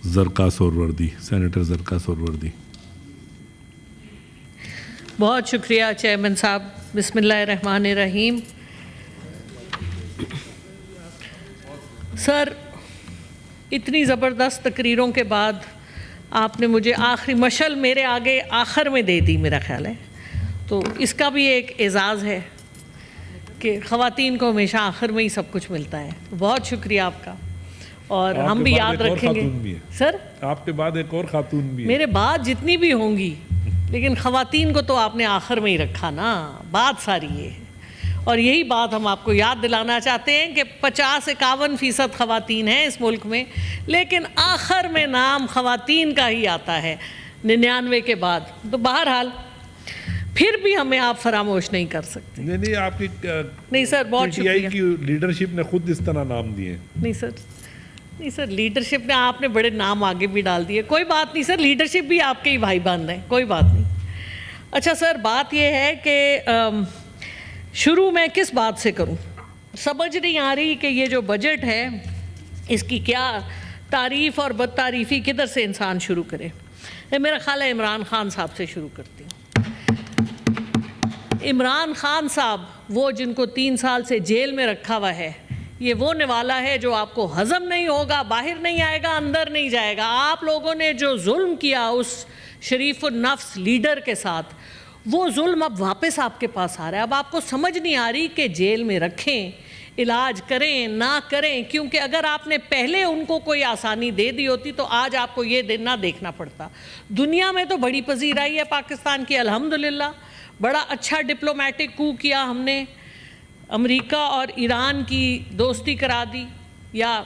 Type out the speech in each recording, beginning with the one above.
زرقا سہروردی، senator Zarqa سہروردی۔ بہت شکریہ chairman صاحب۔ بسم اللہ الرحمن الرحیم۔ سر، اتنی زبردست تقریروں کے بعد آپ نے مجھے آخری مشعل میرے آگے آخر میں دے دی، میرا خیال ہے، تو اس کا بھی ایک اعزاز ہے کہ خواتین کو ہمیشہ آخر میں ہی سب کچھ ملتا ہے۔ بہت شکریہ آپ کا، اور ہم بھی یاد رکھیں گے۔ سر، آپ کے بعد ایک اور خاتون بھی ہے۔ میرے بعد جتنی بھی ہوں گی، لیکن خواتین کو تو آپ نے آخر میں ہی رکھا نا، بات ساری یہ ہے۔ اور یہی بات ہم آپ کو یاد دلانا چاہتے ہیں کہ 50-51% خواتین ہیں اس ملک میں، لیکن آخر میں نام خواتین کا ہی آتا ہے 99 کے بعد۔ تو بہرحال پھر بھی ہمیں آپ فراموش نہیں کر سکتے۔ نہیں، آپ کی نہیں سر، بہت شکریہ۔ کی لیڈرشپ نے خود اس طرح نام دیے۔ نہیں سر، لیڈرشپ نے، آپ نے بڑے نام آگے بھی ڈال دیے۔ کوئی بات نہیں سر، لیڈرشپ بھی آپ کے ہی بھائی بند ہیں، کوئی بات نہیں۔ اچھا سر، بات یہ ہے کہ شروع میں کس بات سے کروں، سمجھ نہیں آ رہی کہ یہ جو بجٹ ہے اس کی کیا تعریف اور بد تعریفی کدھر سے انسان شروع کرے۔ میرا خیال ہے عمران خان صاحب سے شروع کرتی ہوں۔ عمران خان صاحب، وہ جن کو 3 سال سے جیل میں رکھا ہوا ہے، یہ وہ نوالا ہے جو آپ کو ہضم نہیں ہوگا، باہر نہیں آئے گا، اندر نہیں جائے گا۔ آپ لوگوں نے جو ظلم کیا اس شریف النفس لیڈر کے ساتھ، وہ ظلم اب واپس آپ کے پاس آ رہا ہے۔ اب آپ کو سمجھ نہیں آ رہی کہ جیل میں رکھیں، علاج کریں نہ کریں، کیونکہ اگر آپ نے پہلے ان کو کوئی آسانی دے دی ہوتی تو آج آپ کو یہ دن نہ دیکھنا پڑتا۔ دنیا میں تو بڑی پذیرائی ہے پاکستان کی، الحمدللہ۔ بڑا اچھا ڈپلومیٹک کو کیا ہم نے، امریکہ اور ایران کی دوستی کرا دی یا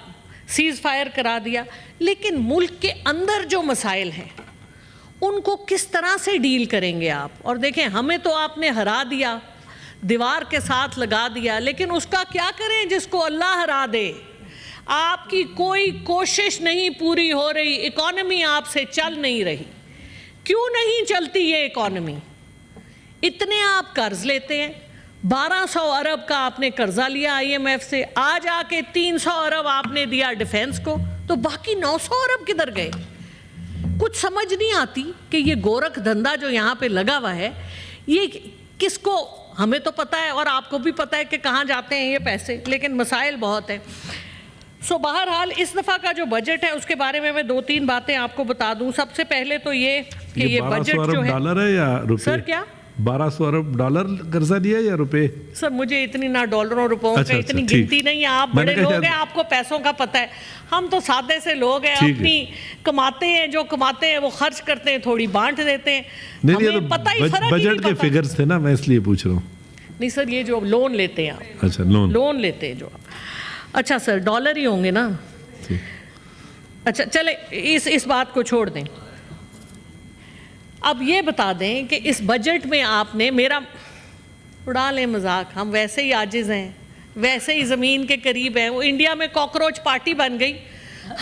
سیز فائر کرا دیا، لیکن ملک کے اندر جو مسائل ہیں ان کو کس طرح سے ڈیل کریں گے آپ؟ اور دیکھیں، ہمیں تو آپ نے ہرا دیا، دیوار کے ساتھ لگا دیا، لیکن اس کا کیا کریں جس کو اللہ ہرا دے؟ آپ کی کوئی کوشش نہیں پوری ہو رہی، اکانومی آپ سے چل نہیں رہی۔ کیوں نہیں چلتی یہ اکانومی؟ اتنے آپ قرض لیتے ہیں، 1200 ارب کا آپ نے قرضہ لیا آئی ایم ایف سے، آج آ کے 300 ارب آپ نے دیا ڈیفینس کو، تو باقی 900 ارب کدھر گئے؟ کچھ سمجھ نہیں آتی کہ یہ گورکھ دھندا جو یہاں پہ لگا ہوا ہے، یہ کس کو، ہمیں تو پتہ ہے اور آپ کو بھی پتہ ہے کہ کہاں جاتے ہیں یہ پیسے، لیکن مسائل بہت ہیں۔ سو بہرحال اس دفعہ کا جو بجٹ ہے اس کے بارے میں 2-3 باتیں آپ کو بتا دوں۔ سب سے پہلے تو یہ کہ یہ بجٹ جو ہے، 1200 ارب ڈالر ہے یا روپے؟ سر کیا 1200 ارب ڈالر قرضہ دیا یا روپے؟ سر مجھے اتنی نہ ڈالروں روپوں کا اتنی گنتی نہیں ہے، آپ بڑے لوگ ہیں، آپ کو پیسوں کا پتہ ہے، ہم تو سادے سے لوگ ہیں، اپنی کماتے ہیں، جو کماتے ہیں وہ خرچ کرتے ہیں، تھوڑی بانٹ دیتے ہیں، ہمیں پتہ ہی فرق ہی نہیں پتہ۔ بجٹ کے فگرز تھے نا، میں اس لیے پوچھ رہا ہوں۔ نہیں سر، یہ جو لون لیتے ہیں آپ، اچھا لون لیتے ہیں جو آپ، اچھا سر ڈالر ہی ہوں گے نا؟ اچھا چلے اس بات کو چھوڑ دیں۔ اب یہ بتا دیں کہ اس بجٹ میں آپ نے، میرا اڑا لیں مذاق، ہم ویسے ہی عاجز ہیں، ویسے ہی زمین کے قریب ہیں، وہ انڈیا میں کاکروچ پارٹی بن گئی،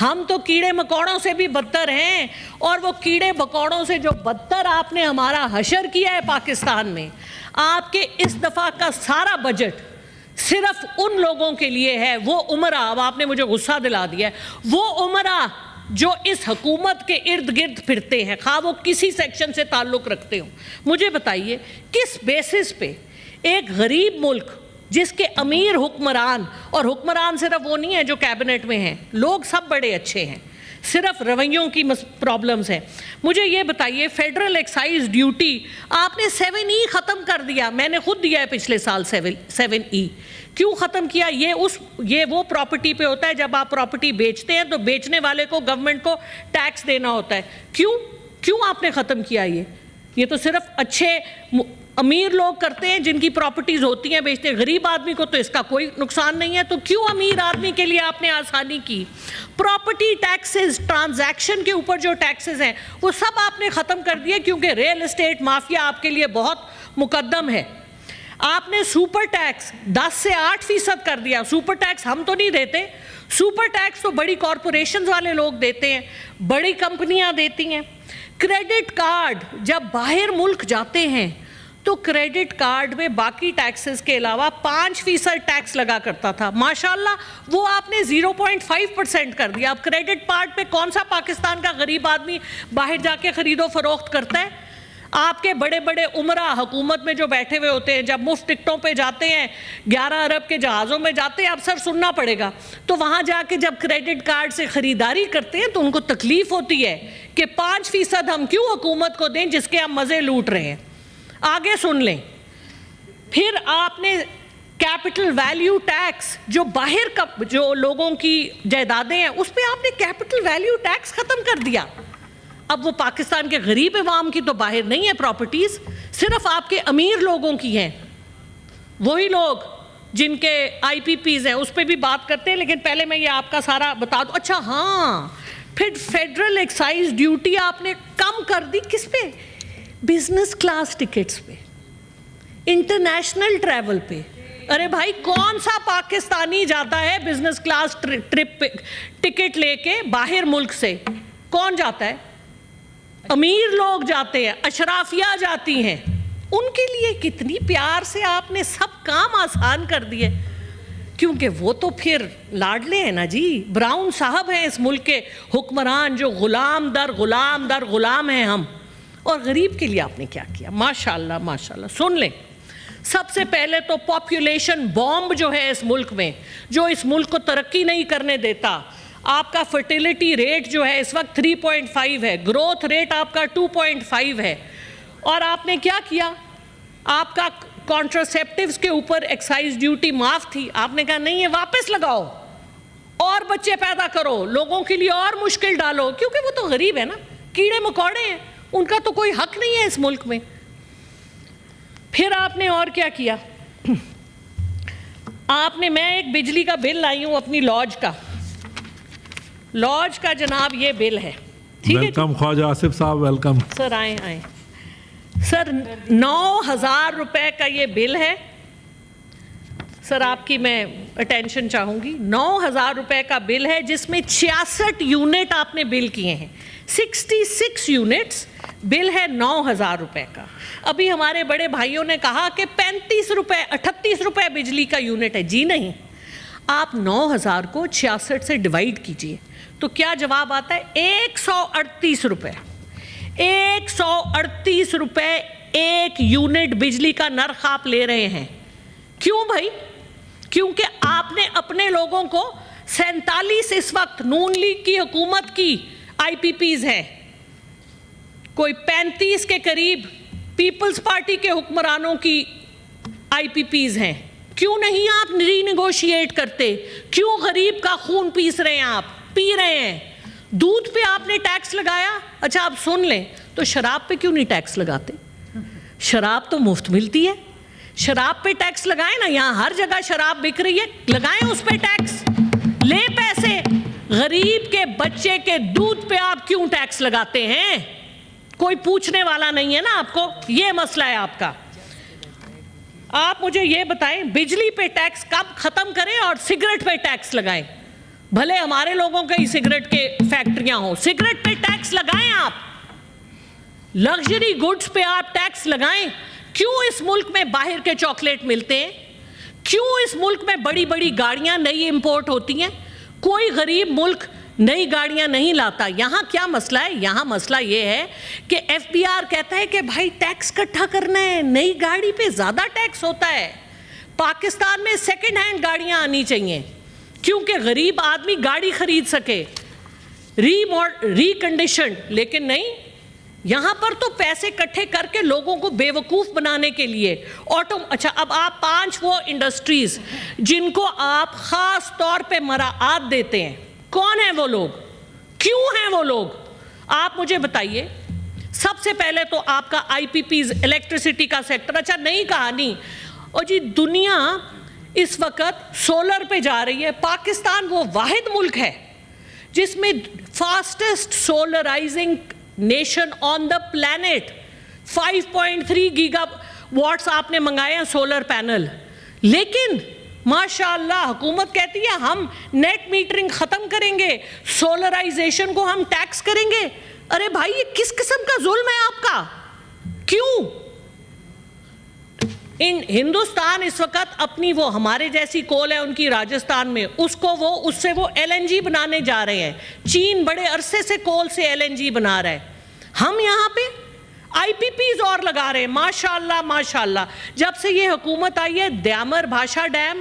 ہم تو کیڑے مکوڑوں سے بھی بدتر ہیں، اور وہ کیڑے مکوڑوں سے جو بدتر آپ نے ہمارا حشر کیا ہے پاکستان میں۔ آپ کے اس دفعہ کا سارا بجٹ صرف ان لوگوں کے لیے ہے، وہ عمرہ، اب آپ نے مجھے غصہ دلا دیا ہے، وہ عمرہ جو اس حکومت کے ارد گرد پھرتے ہیں، خواہ وہ کسی سیکشن سے تعلق رکھتے ہوں۔ مجھے بتائیے کس بیسس پہ ایک غریب ملک جس کے امیر حکمران، اور حکمران صرف وہ نہیں ہے جو کیبنٹ میں ہیں، لوگ سب بڑے اچھے ہیں، صرف رویوں کی پرابلمز ہیں۔ مجھے یہ بتائیے، فیڈرل ایکسائز ڈیوٹی آپ نے 7E ختم کر دیا، میں نے خود دیا ہے پچھلے سال 7E۔ کیوں ختم کیا؟ یہ وہ پراپرٹی پہ ہوتا ہے، جب آپ پراپرٹی بیچتے ہیں تو بیچنے والے کو گورنمنٹ کو ٹیکس دینا ہوتا ہے۔ کیوں آپ نے ختم کیا؟ یہ تو صرف اچھے امیر لوگ کرتے ہیں جن کی پراپرٹیز ہوتی ہیں بیچتے ہیں، غریب آدمی کو تو اس کا کوئی نقصان نہیں ہے، تو کیوں امیر آدمی کے لیے آپ نے آسانی کی؟ پراپرٹی ٹیکسز، ٹرانزیکشن کے اوپر جو ٹیکسز ہیں وہ سب آپ نے ختم کر دیے، کیونکہ ریل اسٹیٹ مافیا آپ کے لیے بہت مقدم ہے۔ آپ نے سپر ٹیکس 10 سے 8% کر دیا۔ سپر ٹیکس ہم تو نہیں دیتے، سپر ٹیکس تو بڑی کارپوریشنز والے لوگ دیتے ہیں، بڑی کمپنیاں دیتی ہیں۔ کریڈٹ کارڈ جب باہر ملک جاتے ہیں تو کریڈٹ کارڈ میں باقی ٹیکسز کے علاوہ 5% ٹیکس لگا کرتا تھا، ماشاءاللہ وہ آپ نے 0.5% کر دیا۔ اب کریڈٹ کارڈ پہ کون سا پاکستان کا غریب آدمی باہر جا کے خرید و فروخت کرتا ہے؟ آپ کے بڑے بڑے عمرہ حکومت میں جو بیٹھے ہوئے ہوتے ہیں، جب مفت ٹکٹوں پہ جاتے ہیں، 11 ارب کے جہازوں میں جاتے ہیں، اکثر سننا پڑے گا، تو وہاں جا کے جب کریڈٹ کارڈ سے خریداری کرتے ہیں تو ان کو تکلیف ہوتی ہے کہ 5% ہم کیوں حکومت کو دیں جس کے ہم مزے لوٹ رہے ہیں۔ آگے سن لیں، پھر آپ نے کیپٹل ویلیو ٹیکس، جو باہر کا جو لوگوں کی جائیدادیں ہیں اس پہ آپ نے کیپٹل ویلیو ٹیکس ختم کر دیا۔ اب وہ پاکستان کے غریب عوام کی تو باہر نہیں ہے پراپرٹیز، صرف آپ کے امیر لوگوں کی ہیں، وہی لوگ جن کے آئی پی پیز ہیں، اس پہ بھی بات کرتے ہیں، لیکن پہلے میں یہ آپ کا سارا بتا دوں۔ اچھا ہاں، پھر فیڈرل ایکسائز ڈیوٹی آپ نے کم کر دی، کس پہ؟ بزنس کلاس ٹکٹس پہ، انٹرنیشنل ٹریول پہ۔ ارے بھائی کون سا پاکستانی جاتا ہے بزنس کلاس ٹرپ پہ ٹکٹ لے کے باہر ملک سے؟ کون جاتا ہے؟ امیر لوگ جاتے ہیں، اشرافیہ جاتی ہیں، ان کے لیے کتنی پیار سے آپ نے سب کام آسان کر دیے، کیونکہ وہ تو پھر لاڈلے ہیں نا جی، براؤن صاحب ہیں اس ملک کے حکمران، جو غلام در غلام در غلام ہیں ہم۔ اور غریب کے لیے آپ نے کیا کیا؟ ماشاءاللہ ماشاءاللہ۔ سن لیں، سب سے پہلے تو پاپولیشن بومب جو ہے اس ملک میں، جو اس ملک کو ترقی نہیں کرنے دیتا، آپ کا فرٹیلیٹی ریٹ جو ہے اس وقت 3.5 ہے، گروتھ ریٹ آپ کا 2.5 ہے، اور آپ نے کیا کیا؟ آپ کا کانٹراسیپٹیوز کے اوپر ایکسائز ڈیوٹی معاف تھی، آپ نے کہا نہیں ہے واپس لگاؤ، اور بچے پیدا کرو، لوگوں کے لیے اور مشکل ڈالو، کیونکہ وہ تو غریب ہے نا، کیڑے مکوڑے ہیں، ان کا تو کوئی حق نہیں ہے اس ملک میں۔ پھر آپ نے اور کیا کیا؟ آپ نے، میں ایک بجلی کا بل لائی ہوں اپنی لاج کا جناب یہ بل ہے، ٹھیک ہے؟ ویلکم خواجہ آصف صاحب، ویلکم سر، آئیں سر۔ 9,000 روپے کا یہ بل ہے سر، آپ کی میں اٹینشن چاہوں گی۔ 9,000 روپے کا بل ہے جس میں 66 یونٹ آپ نے بل کیے ہیں، 66 یونٹس بل ہے 9,000 روپے کا۔ ابھی ہمارے بڑے بھائیوں نے کہا کہ 35 روپے 38 روپے بجلی کا یونٹ ہے، جی نہیں، آپ 9,000 کو 66 سے ڈیوائیڈ کیجئے تو کیا جواب آتا ہے؟ 138 روپے۔ 138 روپے ایک یونٹ بجلی کا نرخ آپ لے رہے ہیں۔ کیوں بھائی؟ کیونکہ آپ نے اپنے لوگوں کو 47 اس وقت نون لیگ کی حکومت کی آئی پی پیز ہیں، کوئی 35 کے قریب پیپلز پارٹی کے حکمرانوں کی آئی پی پیز ہیں۔ کیوں نہیں آپ ری نیگوشیٹ کرتے؟ کیوں غریب کا خون پیس رہے ہیں؟ آپ پی رہے ہیں۔ دودھ پہ آپ نے ٹیکس لگایا، اچھا آپ سن لیں، تو شراب پہ کیوں نہیں ٹیکس لگاتے؟ شراب تو مفت ملتی ہے، شراب پہ ٹیکس لگائیں نا، یہاں ہر جگہ شراب بک رہی ہے، لگائیں اس پہ ٹیکس، لے پیسے۔ غریب کے بچے کے دودھ پہ آپ کیوں ٹیکس لگاتے ہیں؟ کوئی پوچھنے والا نہیں ہے نا آپ کو، یہ مسئلہ ہے آپ کا۔ آپ مجھے یہ بتائیں، بجلی پہ ٹیکس کب ختم کریں اور سگریٹ پہ ٹیکس لگائیں؟ بھلے ہمارے لوگوں کے ہی سگریٹ کے فیکٹریاں ہوں، سگریٹ پہ ٹیکس لگائیں آپ، لگژری گڈز پہ آپ ٹیکس لگائیں۔ کیوں اس ملک میں باہر کے چاکلیٹ ملتے ہیں؟ کیوں اس ملک میں بڑی بڑی گاڑیاں نئی امپورٹ ہوتی ہیں؟ کوئی غریب ملک نئی گاڑیاں نہیں لاتا۔ یہاں کیا مسئلہ ہے؟ یہاں مسئلہ یہ ہے کہ ایف بی آر کہتا ہے کہ بھائی ٹیکس اکٹھا کرنا ہے، نئی گاڑی پہ زیادہ ٹیکس ہوتا ہے۔ پاکستان میں سیکنڈ ہینڈ گاڑیاں آنی چاہیے کیونکہ غریب آدمی گاڑی خرید سکے، ری کنڈیشنڈ، لیکن نہیں، یہاں پر تو پیسے اکٹھے کر کے لوگوں کو بے وقوف بنانے کے لیے اچھا اب آپ 5 وہ انڈسٹریز جن کو آپ خاص طور پہ مراعات دیتے ہیں، کون ہیں وہ لوگ؟ کیوں ہیں وہ لوگ؟ آپ مجھے بتائیے۔ سب سے پہلے تو آپ کا آئی پی پیز، الیکٹریسٹی کا سیکٹر، اچھا نئی کہانی، اور جی دنیا اس وقت سولر پہ جا رہی ہے۔ پاکستان وہ واحد ملک ہے جس میں fastest سولرائزنگ nation on the planet, 5.3 giga what's آپ نے منگائے ہیں سولر پینل، لیکن ماشاءاللہ حکومت کہتی ہے ہم نیٹ میٹرنگ ختم کریں گے، سولرائزیشن کو ہم ٹیکس کریں گے۔ ارے بھائی یہ کس قسم کا ظلم ہے آپ کا؟ کیوں؟ ہندوستان اس وقت اپنی وہ ہمارے جیسی کول ہے ان کی راجستھان میں، اس سے وہ ایل این جی بنانے جا رہے ہیں. چین بڑے عرصے سے کول سے ایل این جی بنا رہا ہے. ہم یہاں پہ آئی پی پیز اور لگا رہے ہیں. ماشاءاللہ ماشاءاللہ. جب سے یہ حکومت آئی ہے دیامر بھاشا ڈیم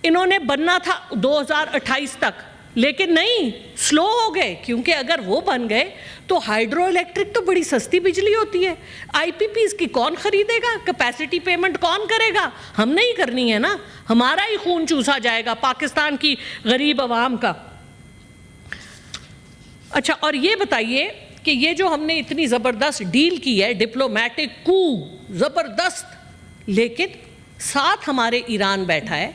انہوں نے بننا تھا 2028 تک، لیکن نہیں، سلو ہو گئے، کیونکہ اگر وہ بن گئے تو ہائیڈرو الیکٹرک تو بڑی سستی بجلی ہوتی ہے. آئی پی پیز کی کون خریدے گا؟ کیپیسٹی پیمنٹ کون کرے گا؟ ہم نہیں کرنی ہے نا، ہمارا ہی خون چوسا جائے گا پاکستان کی غریب عوام کا. اچھا، اور یہ بتائیے کہ یہ جو ہم نے اتنی زبردست ڈیل کی ہے، ڈپلومیٹک کو زبردست، لیکن ساتھ ہمارے ایران بیٹھا ہے.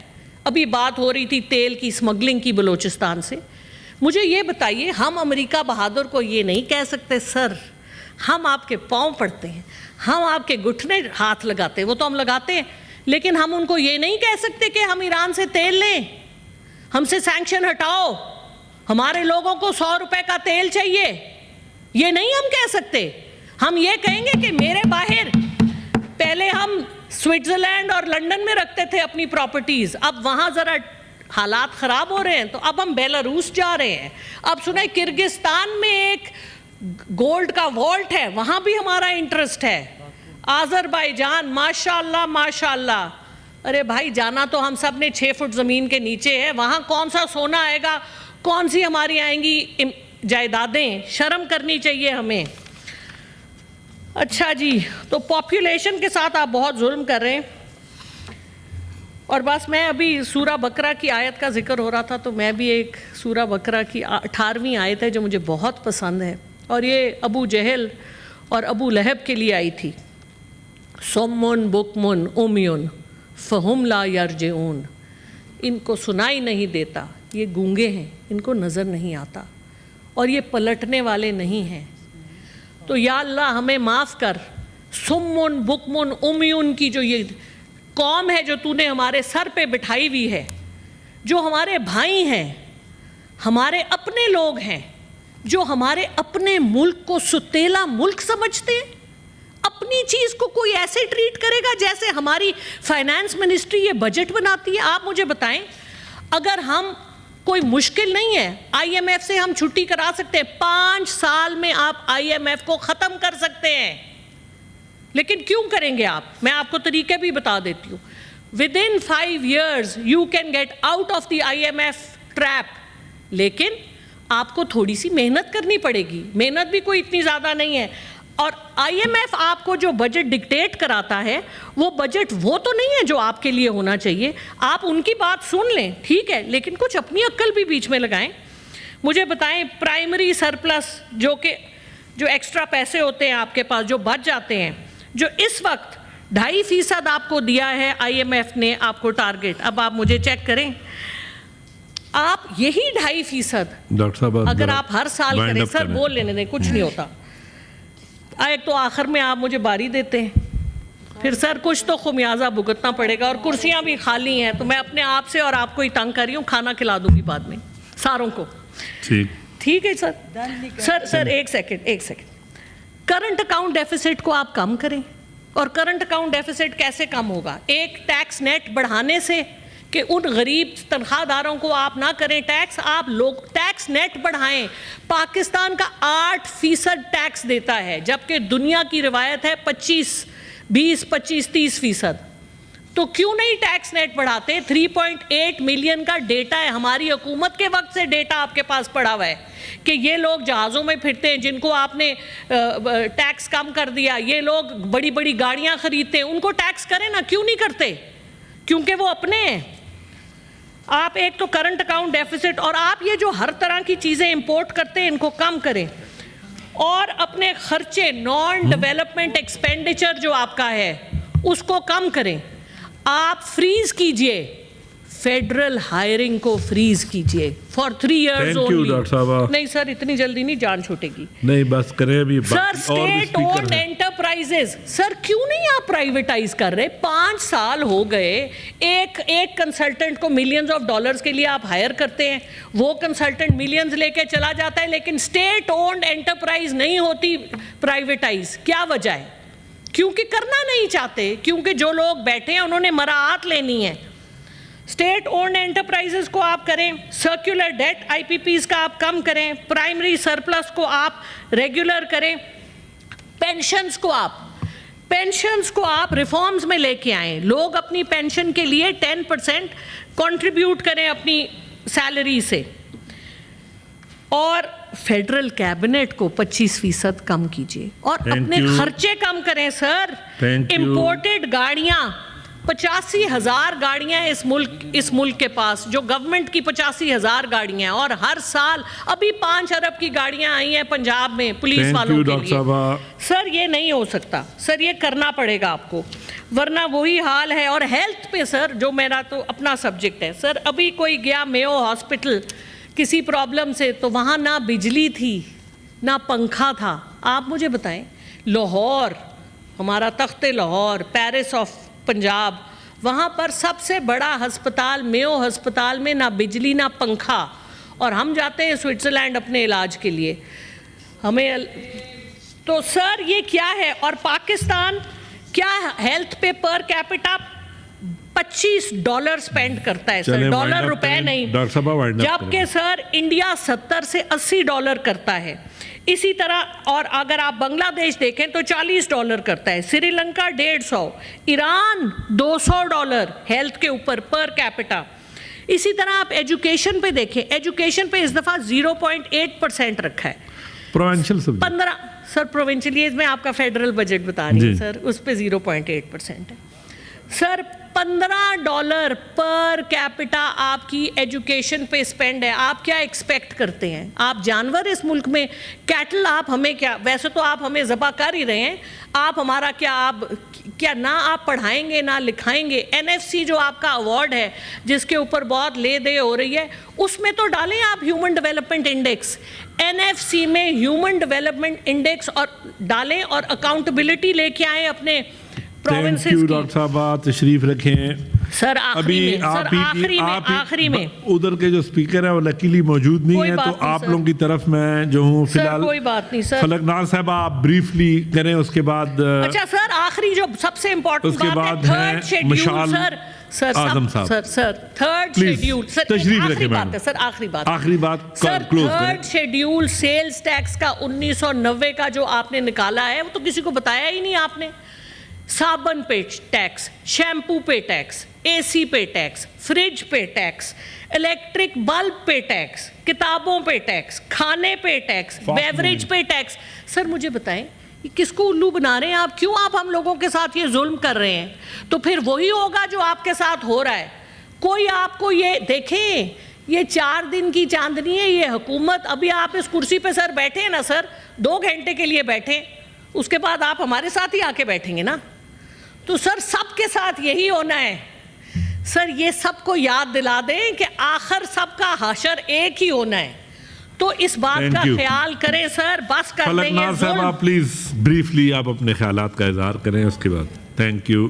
ابھی بات ہو رہی تھی تیل کی اسمگلنگ کی بلوچستان سے. مجھے یہ بتائیے، ہم امریکہ بہادر کو یہ نہیں کہہ سکتے سر ہم آپ کے پاؤں پڑتے ہیں، ہم آپ کے گھٹنے ہاتھ لگاتے ہیں، وہ تو ہم لگاتے ہیں، لیکن ہم ان کو یہ نہیں کہہ سکتے کہ ہم ایران سے تیل لیں، ہم سے سینکشن ہٹاؤ، ہمارے لوگوں کو 100 روپے کا تیل چاہیے، یہ نہیں ہم کہہ سکتے. ہم یہ کہیں گے کہ میرے باہر پہلے ہم سوئٹزرلینڈ اور لنڈن میں رکھتے تھے اپنی پراپرٹیز، اب وہاں ذرا حالات خراب ہو رہے ہیں تو اب ہم بیلاروس جا رہے ہیں. اب سنیں کرگستان میں ایک گولڈ کا والٹ ہے، وہاں بھی ہمارا انٹرسٹ ہے. آذربائیجان ماشاءاللہ ماشاءاللہ. ارے بھائی جانا تو ہم سب نے 6 فٹ زمین کے نیچے ہے، وہاں کون سا سونا آئے گا، کون سی ہماری آئیں گی جائیدادیں؟ شرم کرنی چاہیے ہمیں. اچھا جی، تو پاپولیشن کے ساتھ آپ بہت ظلم کر رہے ہیں. اور بس میں ابھی سورہ بقرہ کی آیت کا ذکر ہو رہا تھا تو میں بھی ایک سورہ بقرہ کی 18ویں آیت ہے جو مجھے بہت پسند ہے، اور یہ ابو جہل اور ابو لہب کے لیے آئی تھی. صم بکم عمی فہم لا یرجعون. ان کو سنائی نہیں دیتا، یہ گونگے ہیں، ان کو نظر نہیں آتا، اور یہ پلٹنے والے نہیں ہیں. تو یا اللہ ہمیں معاف کر. صم بکم عمی کی جو یہ قوم ہے جو تو نے ہمارے سر پہ بٹھائی ہوئی ہے، جو ہمارے بھائی ہیں، ہمارے اپنے لوگ ہیں، جو ہمارے اپنے ملک کو ستیلا ملک سمجھتے ہیں، اپنی چیز کو کوئی ایسے ٹریٹ کرے گا جیسے ہماری فائنانس منسٹری یہ بجٹ بناتی ہے. آپ مجھے بتائیں، اگر ہم کوئی مشکل نہیں ہے، آئی ایم ایف سے ہم چھٹی کرا سکتے ہیں، 5 سال میں آپ آئی ایم ایف کو ختم کر سکتے ہیں، لیکن کیوں کریں گے آپ؟ میں آپ کو طریقے بھی بتا دیتی ہوں. within 5 years you can get out of the IMF trap، لیکن آپ کو تھوڑی سی محنت کرنی پڑے گی. محنت بھی کوئی اتنی زیادہ نہیں ہے. اور آئی ایم ایف آپ کو جو بجٹ ڈکٹیٹ کراتا ہے، وہ بجٹ وہ تو نہیں ہے جو آپ کے لیے ہونا چاہیے. آپ ان کی بات سن لیں ٹھیک ہے، لیکن کچھ اپنی عقل بھی بیچ میں لگائیں. مجھے بتائیں، پرائمری سرپلس جو ایکسٹرا پیسے ہوتے ہیں آپ کے پاس جو بچ جاتے ہیں، جو اس وقت 2.5% آپ کو دیا ہے آئی ایم ایف نے آپ کو ٹارگٹ. اب آپ مجھے چیک کریں، آپ یہی 2.5% ڈاکٹر صاحب اگر آپ ہر سال کریں، سر بول لینے دیں، کچھ نہیں ہوتا. ایک تو آخر میں آپ مجھے باری دیتے ہیں، پھر سر کچھ تو خمیازہ بھگتنا پڑے گا، اور کرسیاں بھی خالی ہیں، تو میں اپنے آپ سے اور آپ کو ہی تنگ کر رہی ہوں. کھانا کھلا دوں گی بعد میں ساروں کو. ٹھیک ہے سر ایک سیکنڈ. کرنٹ اکاؤنٹ ڈیفیسٹ کو آپ کم کریں. اور کرنٹ اکاؤنٹ ڈیفیسٹ کیسے کم ہوگا؟ ایک ٹیکس نیٹ بڑھانے سے، کہ ان غریب تنخواہ داروں کو آپ نہ کریں ٹیکس، آپ لوگ ٹیکس نیٹ بڑھائیں. پاکستان کا 8% ٹیکس دیتا ہے، جبکہ دنیا کی روایت ہے 25-30%. تو کیوں نہیں ٹیکس نیٹ بڑھاتے؟ 3.8 ملین کا ڈیٹا ہے، ہماری حکومت کے وقت سے ڈیٹا آپ کے پاس پڑا ہوا ہے کہ یہ لوگ جہازوں میں پھرتے ہیں جن کو آپ نے ٹیکس کم کر دیا، یہ لوگ بڑی بڑی گاڑیاں خریدتے ہیں، ان کو ٹیکس کریں نا. کیوں نہیں کرتے؟ کیونکہ وہ اپنے ہیں. آپ ایک تو کرنٹ اکاؤنٹ ڈیفیسٹ، اور آپ یہ جو ہر طرح کی چیزیں امپورٹ کرتے ہیں ان کو کم کریں، اور اپنے خرچے نان ڈیولپمنٹ ایکسپینڈیچر جو آپ کا ہے اس کو کم کریں. آپ فریز کیجئے فیڈرل ہائرنگ کو، فریز کیجئے فار 3 ایئرز اونلی. نہیں سر اتنی جلدی نہیں جان چھوٹے گی. نہیں بس کریں ابھی. سر اسٹیٹ اونڈ انٹرپرائزز، سر کیوں نہیں آپ پرائیویٹائز کر رہے؟ 5 سال ہو گئے، ایک کنسلٹنٹ کو ملینز آف ڈالرز کے لیے آپ ہائر کرتے ہیں، وہ کنسلٹنٹ ملینز لے کے چلا جاتا ہے، لیکن اسٹیٹ اونڈ انٹرپرائز نہیں ہوتی پرائیویٹائز. کیا وجہ ہے؟ کیونکہ کرنا نہیں چاہتے, کیونکہ جو لوگ بیٹھے ہیں انہوں نے مراعات لینی ہے. اسٹیٹ اونڈ انٹرپرائزز کو آپ کریں, سرکولر ڈیٹ آئی پی پیز کا آپ کم کریں, پرائمری سرپلس کو آپ ریگولر کریں, پینشنز کو آپ ریفارمز میں لے کے آئیں, لوگ اپنی پینشن کے لیے 10% کنٹریبیوٹ کریں اپنی سیلری سے, اور فیڈرل کیبنٹ کو 25% کم کیجیے, اور اپنے خرچے کم کریں سر. امپورٹڈ گاڑیاں 85,000 گاڑیاں اس ملک کے پاس, جو گورنمنٹ کی 85,000 گاڑیاں ہیں, اور ہر سال ابھی 5 ارب کی گاڑیاں آئی ہیں پنجاب میں پولیس والوں کے لیے. سر یہ نہیں ہو سکتا, سر یہ کرنا پڑے گا آپ کو, ورنہ وہی حال ہے. اور ہیلتھ پہ سر, جو میرا تو اپنا سبجیکٹ ہے سر, ابھی کوئی گیا میو ہاسپٹل کسی پرابلم سے, تو وہاں نہ بجلی تھی نہ پنکھا تھا. آپ مجھے بتائیں, لاہور, ہمارا تخت لاہور, پیرس آف پنجاب, وہاں پر سب سے بڑا ہسپتال میو ہسپتال میں نہ بجلی نہ پنکھا, اور ہم جاتے ہیں سوئٹزرلینڈ اپنے علاج کے لیے. ہمیں تو سر یہ کیا ہے؟ اور پاکستان کیا ہیلتھ پہ پر کیپٹا $25 اسپینڈ کرتا ہے سر, ڈالر روپے نہیں, جبکہ سر انڈیا $70 سے $80 کرتا ہے. اسی طرح, اور اگر آپ بنگلہ دیش دیکھیں تو $40 کرتا ہے, سری لنکا 150, ایران $200 ہیلتھ کے اوپر پر کیپٹا. اسی طرح آپ ایجوکیشن پہ دیکھیں, ایجوکیشن پہ اس دفعہ 0.8% رکھا ہے. پروونشل سبجیکٹ 15 سر پروونشل, یہ میں آپ کا فیڈرل بجٹ بتا رہی ہوں سر, اس پہ 0.8% ہے سر. $15 پر کیپٹا آپ کی ایجوکیشن پہ اسپینڈ ہے. آپ کیا ایکسپیکٹ کرتے ہیں؟ آپ جانور اس ملک میں, کیٹل آپ ہمیں کیا, ویسے تو آپ ہمیں ذبح کر ہی رہے ہیں, آپ ہمارا کیا نہ آپ پڑھائیں گے نہ لکھائیں گے. NFC جو آپ کا ایوارڈ ہے جس کے اوپر بہت لے دے ہو رہی ہے, اس میں تو ڈالیں آپ ہیومن ڈیولپمنٹ انڈیکس, NFC میں ہیومن ڈیولپمنٹ انڈیکس اور ڈالیں, اور اکاؤنٹیبلٹی لے کے آئیں اپنے تھینک یو ڈاکٹر صاحب, تشریف رکھیں. سر آخری میں ادھر کے جو اسپیکر ہیں وہ لکیلی موجود نہیں ہیں, تو آپ لوگوں کی طرف میں جو ہوں فی الحال, کوئی بات نہیں سر. فلک ناز صاحب آپ بریفلی کریں, اس کے بعد اچھا سر آخری جو سب سے امپورٹنٹ اس کے بعد ہے مشال اعظم صاحب. سر تھرڈ شیڈیول, تشریف رکھیں میم, سر آخری بات سر, تھرڈ شیڈیول سیلز ٹیکس کا 1990 کا جو آپ نے نکالا ہے, وہ تو کسی کو بتایا ہی نہیں آپ نے. صابن پہ ٹیکس, شیمپو پہ ٹیکس, AC پہ ٹیکس, فریج پہ ٹیکس, الیکٹرک بلب پہ ٹیکس, کتابوں پہ ٹیکس, کھانے پہ ٹیکس, بیوریج پہ ٹیکس. سر مجھے بتائیں کس کو الو بنا رہے ہیں آپ؟ کیوں آپ ہم لوگوں کے ساتھ یہ ظلم کر رہے ہیں؟ تو پھر وہی ہوگا جو آپ کے ساتھ ہو رہا ہے. کوئی آپ کو یہ دیکھیں, یہ 4 دن کی چاندنی ہے یہ حکومت. ابھی آپ اس کرسی پہ سر بیٹھے ہیں نا سر, 2 گھنٹے کے لیے بیٹھیں, اس کے بعد آپ ہمارے ساتھ ہی آ کے بیٹھیں گے نا. تو سر سب کے ساتھ یہی ہونا ہے. سر یہ سب کو یاد دلا دیں کہ آخر سب کا حشر ایک ہی ہونا ہے, تو اس بات کا خیال کریں سر. بس کر دیں یہ ظلم. صاحب پلیز بریفلی آپ اپنے خیالات کا اظہار کریں, اس کے بعد تھینک یو.